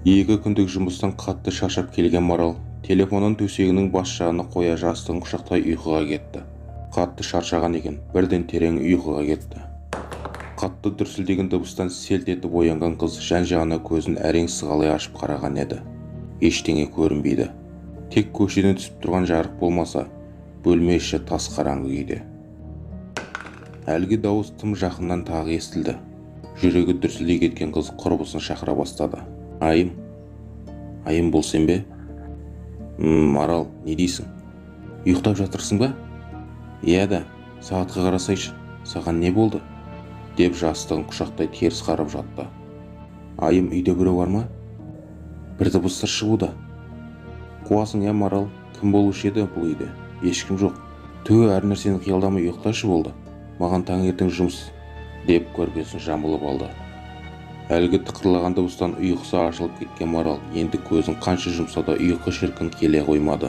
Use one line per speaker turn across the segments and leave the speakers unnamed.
2 күндік жұмыстан қатты шаршап келген Марал телефонын төсегінің бас жағына қоя жастығын құшақтай ұйқыға кетті. Қатты шаршаған екен, бірден терең ұйқыға кетті. Қатты дүрсілдеген дыбыстан селт етіп оянған қыз жан-жағына көзін әрең сығалай ашып қараған еді. Ештеңе көрінбейді. Тек көшеден түсіп тұрған жарық болмаса, бөлме іші тас қараңғы күйде. Әлгі дауыс тым жақыннан тағы естілді. Жүрегі дүрсілдей кеткен қыз құрбысын шақыра бастады. Айым, бұл сен бе? Марал, не дейсің? Ұйықтап жатырсың ба? Иә да, сағатқа қарасайшы, саған не болды? Деп жастығын құшақтай теріс қарап жатты. Айым, үйде біреу бар ма? Бір дыбыстар шығуда. Қуасың я, Марал, кім болушы еді бұл үйде? Ешкім жоқ. Әр нәрсені қиялдамай ұйықташы болды. Маған таңертең жұмыс, деп көрпесін жамылып алды. Әлгі тықырлаған дыбыстан ұйқысы ашылып кеткен Марал енді көзін қанша жұмса да ұйқы шіркін келе қоймады.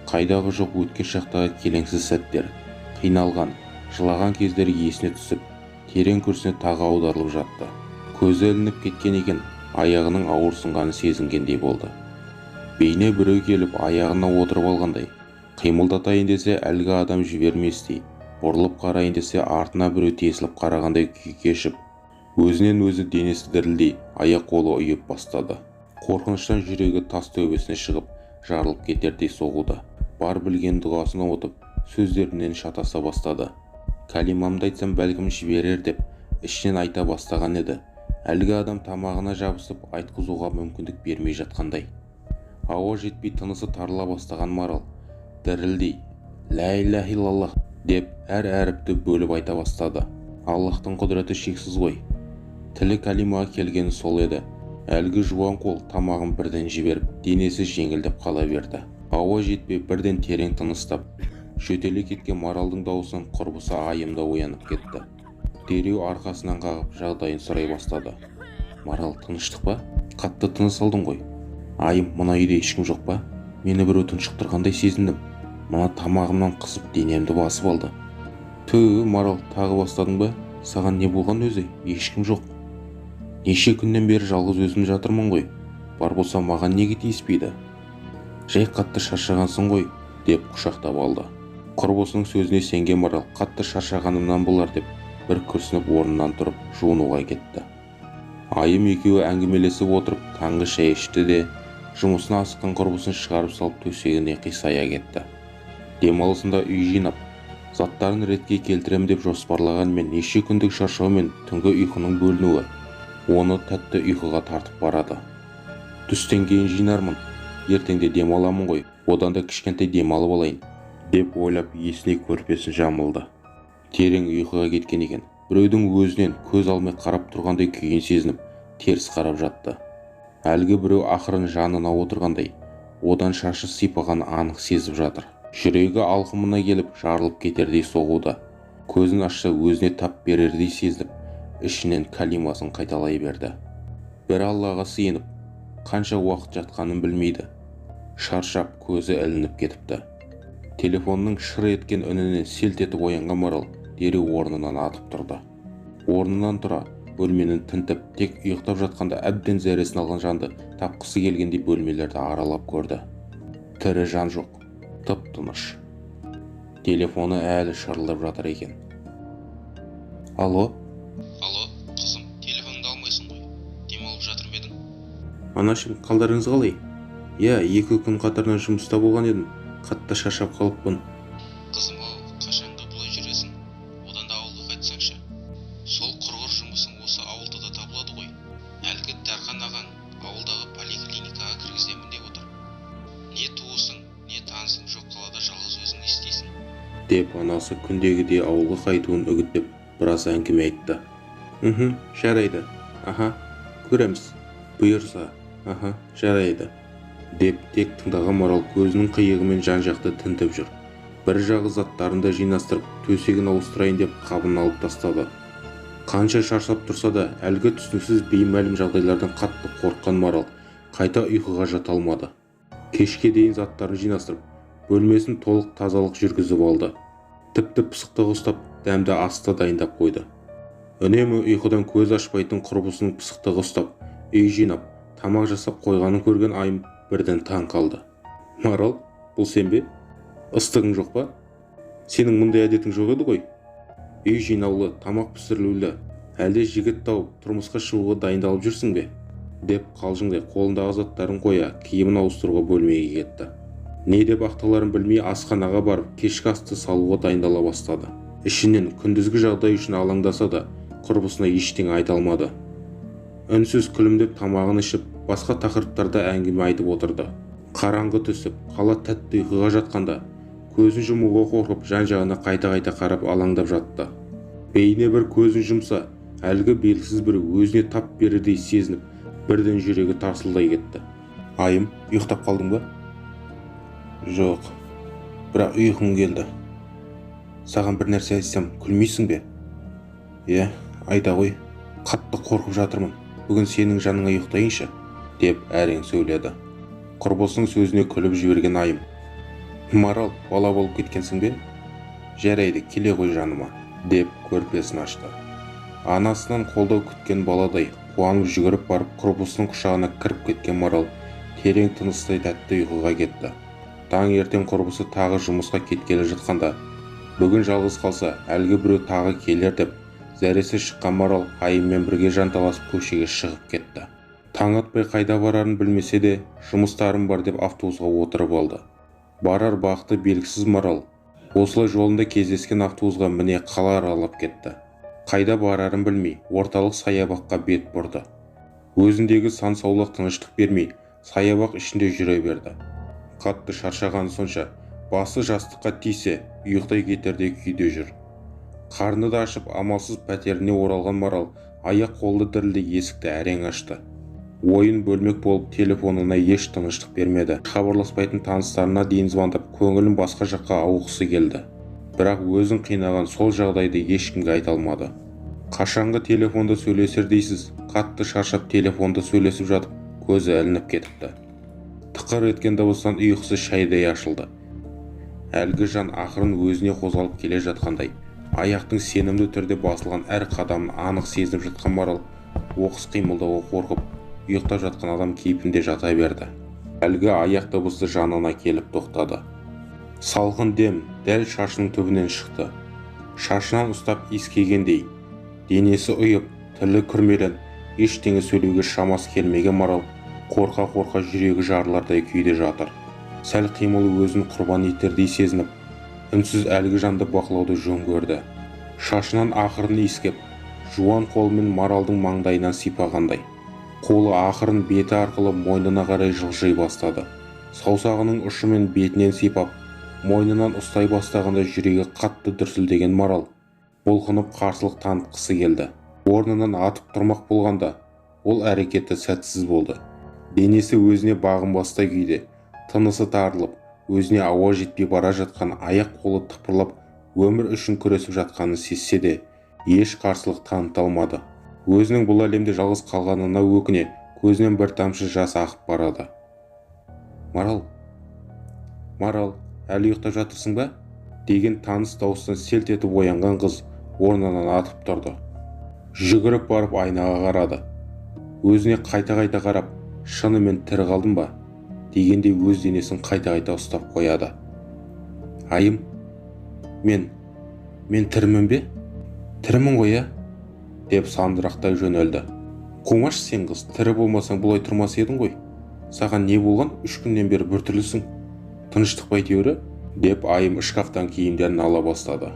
Қайдағы жоқ өткен шақтағы келеңсіз сәттер, қиналған, жылаған кездері есіне түсіп, терең күрсіне тағы аударылып жатты. Көзі ілініп кеткен екен, аяғының ауырсынғаны сезінгендей болды. Бейне біреу келіп аяғына отырып алғандай, қимылдатайын десе әлгі адам жіберместей, бұрылып қарайын десе артына біреу тесіліп қарағандай күй кешіп, өзінен өзі денесі дірілдей, аяқ-қолы ұйып бастады. Қорқыныштан жүрегі тас төбесіне шығып, жарылып кетердей соғуда. Бар білген дұғасына отып, сөздерінен шатаса бастады. Кәлимамды айтсам бәлкім жіберер деп, ішінен айта бастаған еді. Әлгі адам тамағына жабысып, айтқызуға мүмкіндік бермей жатқандай. Ауа жетпей тынысы тарыла бастаған Марал, дірілдей, «Лә иләһә иллаллах» деп әр әріпті бөліп айта бастады. Аллахтың құдіреті шексіз ғой. Тілі Кәлимаға келгені сол еді. Әлгі жуан қол тамағын бірден жіберіп, денесі жеңілдеп қала берді. Ауа жетпей бірден терең тыныстап, жөтеле кеткен Маралдың дауысынан құрбысы Айымда оянып кетті. Дереу арқасынан қағып жағдайын сұрай бастады. Марал, тыныштық па? Қатты тыныс алдың ғой. Айым, мына үйде ешкім жоқ па? Мені біреу тұншықтырғандай сезіндім. Мына тамағымнан қысып денемді басып алды. Марал, тағы бастадың ба? Саған не болған өзі? Ешкім жоқ. Неше күннен бері жалғыз өзім жатырмын ғой. Бар болса маған неге тиіспейді? Жай қатты шаршағансың ғой, деп құшақтап алды. Құрбысының сөзіне сенген Марал қатты шаршағанымнан болар деп бір күрсініп орнынан тұрып жуынуға кетті. Айым екеуі әңгімелесіп отырып таңғы шай ішті де, жұмысына асыққан құрбысын шығарып салып төсегіне қисая кетті. Демалысында үй жинап, заттарын ретке келтірем деп жоспарлаған мен неше күндік шаршау мен түнгі ұйқының бөлінуі оны тәтті ұйқыға тартып барады. Түстен кейін жинармын, ертеңде демаламын ғой, одан да кішкентай демалып алайын, деп ойлап есіне көрпесін жамылды. Терең ұйқыға кеткен екен, біреудің өзінен көз алмай қарап тұрғандай күйін сезініп, теріс қарап жатты. Әлгі біреу ақырын жанына отырғандай, одан шашы сипаған анық сезіп жатыр. Жүрегі алқымына келіп жарылып кетердей соғуда. Көзін ашса өзіне тап берердей сезіліп, ішінен Кәлимасын қайталай берді. Бір Аллаға сыйынып, қанша уақыт жатқанын білмейді. Шаршап көзі ілініп кетіпті. Телефонның шыр еткен үнінен селт етіп оянған Марал дереу орнынан атып тұрды. Орнынан тұра, бөлменің тінтіп, тек ұйықтап жатқанда әбден зәресін алған жанды тапқысы келгендей бөлмелерді аралап көрді. Тірі жан жоқ, тып-тыныш. Телефоны әлі шырылдап жатыр екен. Алло,
қызым, телефоныңды алмайсың ғой. Демалып жатыр ма едің?
Анашым, қалдарыңыз қалай? Иә, 2 күн қатарынан жұмыста болған едім. Қатты шаршап қалыппын.
Қызым-ау, қашанғы бұлай жүресің? Одан да ауылға қайтсаңшы. Сол құрғыр жұмысың осы ауылда да табылады ғой. Әлгі Дархан ағаң ауылдағы поликлиникаға кіргіземін деп отыр. Не туысың, не танысың жоқ, қалада жалғыз өзің не істейсің?
Деп анасы күндегідей ауылға қайтуын үгіттеп біраз әңгіме айтты. Жарайды. Көреміз. Бұйырса. Жарайды. Деп тек тыңдаған Марал көзінің қиығымен жан-жақты тінтіп жүр. Бір жағы заттарын да жинастырып, төсегін ауыстырайын деп қабын алып тастады. Қанша шаршап тұрса да, әлгі түсініксіз беймәлім жағдайлардан қатты қорыққан Марал қайта ұйқыға жата алмады. Кешке дейін заттарын жинастырып, бөлмесін толық тазалық жүргізіп алды. Тіпті пысықтық ұстап, дәмді асты дайындап қойды. Үнемі ұйқыдан көз ашпайтын құрбысының пысықтық ұстап, үй жинап, тамақ жасап қойғанын көрген Айым бірден таң қалды. Марал, бұл сен бе? Ыстығың жоқ па? Сенің мұндай әдетің жоқ еді ғой. Үй жинаулы, тамақ пісірілулі, әлде жігіт тауып тұрмысқа шығуға дайындалып жүрсің бе? Деп қалжыңдай қолындағы заттарын қоя, киімін ауыстыруға бөлмеге кетті. Не деп ақталарын білмей асханаға барып кешкі асты салуға дайындала бастады. Ішінен күндізгі жағдай үшін алаңдаса да, құрбысына ештеңе айта алмады. Үнсіз күлімдеп тамағын ішіп, басқа тақырыптарда әңгіме айтып отырды. Қараңғы түсіп, қала тәтті ұйқыға жатқанда, көзін жұмуға қорқып жан-жағына қайта-қайта қарап алаңдап жатты. Бейне бір көзін жұмса, әлгі белгісіз бір өзіне тап берердей сезініп, бірден жүрегі тарсылдай кетті. Айым, ұйықтап қалдың ба? Жоқ, бірақ ұйқым келді. Саған бір нәрсе айтсам, күлмейсің бе? Иә, айта ғой. Қатты қорқып жатырмын. Бүгін сенің жаныңа ұйықтайыншы, деп әрең сөйледі. Құрбысының сөзіне күліп жіберген Айым. Марал, бала болып кеткенсің бе? Жарайды, келе ғой жаныма, деп көрпесін ашты. Анасынан қолдау күткен баладай қуанып жүгіріп барып құрбысының құшағына кіріп кеткен Марал терең тыныстай тәтті ұйқыға кетті. Таң ертең құрбысы тағы жұмысқа кеткелі жатқанда, бүгін жалғыз қалса, әлгі біреу тағы келер деп, зәресі шыққан Марал Айыммен бірге жанталасып көшеге шығып кетті. Таң атпай қайда барарын білмесе де, жұмыстарым бар деп автобусқа отырып алды. Барар бақты белгісіз Марал осылай жолында кездескен автобусқа міне қала аралап кетті. Қайда барарын білмей, орталық саябаққа бет бұрды. Өзіндегі сан-саулық тыныштық бермей, саябақ ішінде жүре берді. Қатты шаршаған сонша, басы жастыққа тисе, ұйықтай кетердей күйде жүр. Қарны да ашып, амалсыз пәтеріне оралған Марал аяқ қолды дірілде есікті әрең ашты. Ойын бөлмек болып телефонына еш тыныштық бермеді. Хабарласпайтын таныстарына дейін звондап, көңілін басқа жаққа ауғысы келді. Бірақ өзін қинаған сол жағдайды ешкімге айта алмады. Қашанғы телефонда сөйлесер дейсіз, қатты шаршап телефонда сөйлесіп жатып, көзі ілініп кетіпті. Тықыр еткен дыбыстан ұйқысы шайдай ашылды. Әлгі жан ақырын өзіне қозғалып келе жатқандай, аяқтың сенімді түрде басылған әр қадамын анық сезініп жатқан Марал оқыс қимылдауға қорқып, ұйықтап жатқан адам кейпінде жата берді. Әлгі аяқ дыбысы жанына келіп тоқтады. Салқын дем дәл шашының түбінен шықты. Шашынан ұстап иіскегендей, денесі ұйып, тілі күрмелен, ештеңе сөйлеуге шамасы келмеген Марал қорқа-қорқа жүрегі жарылардай күйде жатыр. Сәл қимылы өзін құрбан етердей сезініп, үнсіз әлгі жанды бақылауды жөн көрді. Шашынан ақырын иіскеп, жуан қолымен Маралдың маңдайынан сипағандай. Қолы ақырын беті арқылы мойнына қарай жылжи бастады. Саусағының ұшымен бетінен сипап, мойнынан ұстай бастағанда жүрегі қатты дүрсілдеген Марал бұлқынып қарсылық танытқысы келді. Орнынан атып тұрмақ болғанда, ол әрекеті сәтсіз болды. Денесі өзіне бағынбастай күйде, тынысы тарылып, өзіне ауа жетпей бара жатқан аяқ қолы тыпырлап, өмір үшін күресіп жатқанын сезсе де, еш қарсылық таныта алмады. Өзінің бұл әлемде жалғыз қалғанына өкіне, көзінен бір тамшы жас ағып барады. Марал, әлі ұйықтап жатырсың ба? Деген таныс дауыстан селт етіп оянған қыз орнынан атып тұрды. Жүгіріп барып айнаға қарады. Өзіне қайта-қайта қарап, шынымен тірі қалдым ба? Дегенде өз денесін қайта-қайта ұстап қояды. Айым, мен тірімін бе? Тірімін ғой, деп сандырақтай жөнелді. Қумаш сен қыз, тірі болмасаң бұлай тұрмас едің ғой. Саған не болған? 3 күннен бері біртүрлісің. Тыныштық па әйтеуір? Деп Айым шкафтан киімдерін ала бастады.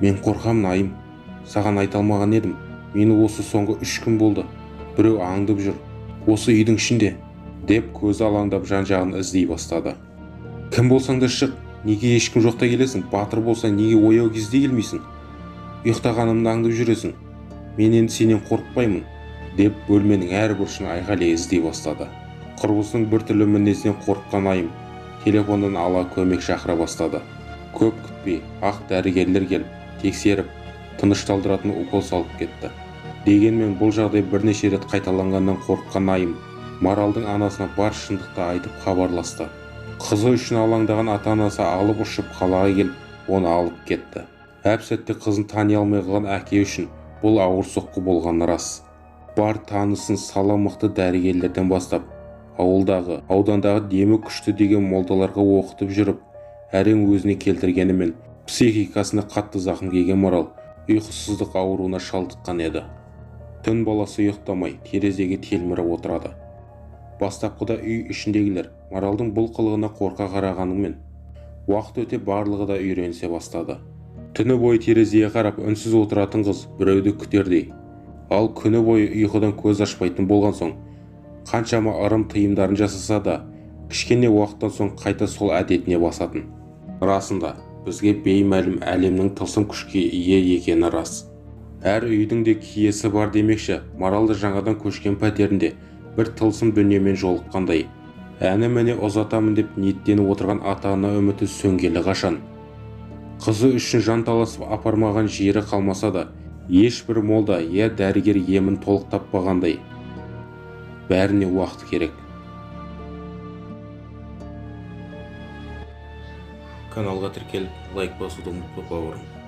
Мен қорқамын Айым. Саған айта алмаған едім. Мені осы соңғы 3 күн болды. Біреу аңдып жүр. Осы үйдің ішінде. Деп көзі алаңдап жан-жағын іздей бастады. Кім болсаң да шық. Неге ешкім жоқта келесің? Батыр болсаң неге ояу кезде келмейсің? Ұйықтағанымды аңдып жүресің. Мен енді сенен қорықпаймын, деп бөлменің әр бұрышын айғайлай іздей бастады. Құрбысының біртүрлі мінезінен қорыққан Айым телефондан ала көмек шақыра бастады. Көп күтпей ақ дәрігерлер келіп, тексеріп, тынышталдыратын укол салып кетті. Дегенмен бұл жағдай бірнеше рет қайталанғаннан қорыққан Айым Маралдың анасына бар шындықты айтып хабарласты. Қызы үшін алаңдаған ата-анасы алып ұшып қалаға келіп, оны алып кетті. Әп сәтте қызын тани алмай қалған әке үшін бұл ауыр соққы болғаны рас. бар танысын саламықты дәрігерлерден бастап ауылдағы, аудандағы демі күшті деген молдаларға оқытып жүріп, әрең өзіне келтіргенімен психикасына қатты зақым келген Марал ұйқысыздық ауруына шалдыққан еді. Түн баласы ұйықтамай терезеге телміріп отырады. Бастапқыда үй ішіндегілер Маралдың бұл қылығына қорқа қарағанымен, уақыт өте барлығы да үйренісе бастады. Түні бойы терезеге қарап үнсіз отыратын қыз біреуді күтердей, ал күні бойы ұйқыдан көз ашпайтын болған соң, қаншама ырым тыйымдарын жасаса да, кішкене уақыттан соң қайта сол әдетіне басатын. Расында, бізге беймәлім әлемнің тылсым күшке ие екені рас. Әр үйдің де киесі бар демекші, Маралды жаңадан көшкен пәтерінде бір тылсым дүниемен жолыққандай. Әні міне ұзатамын деп ниеттеніп отырған ата-ана үміті сөнгелі қашан. Қызы үшін жан таласып апармаған жері қалмаса да, ешбір молда я дәрігер емін толық таппағандай. Бәріне уақыт керек. Каналға тіркеліп, лайк басуды ұмытпа бауырым.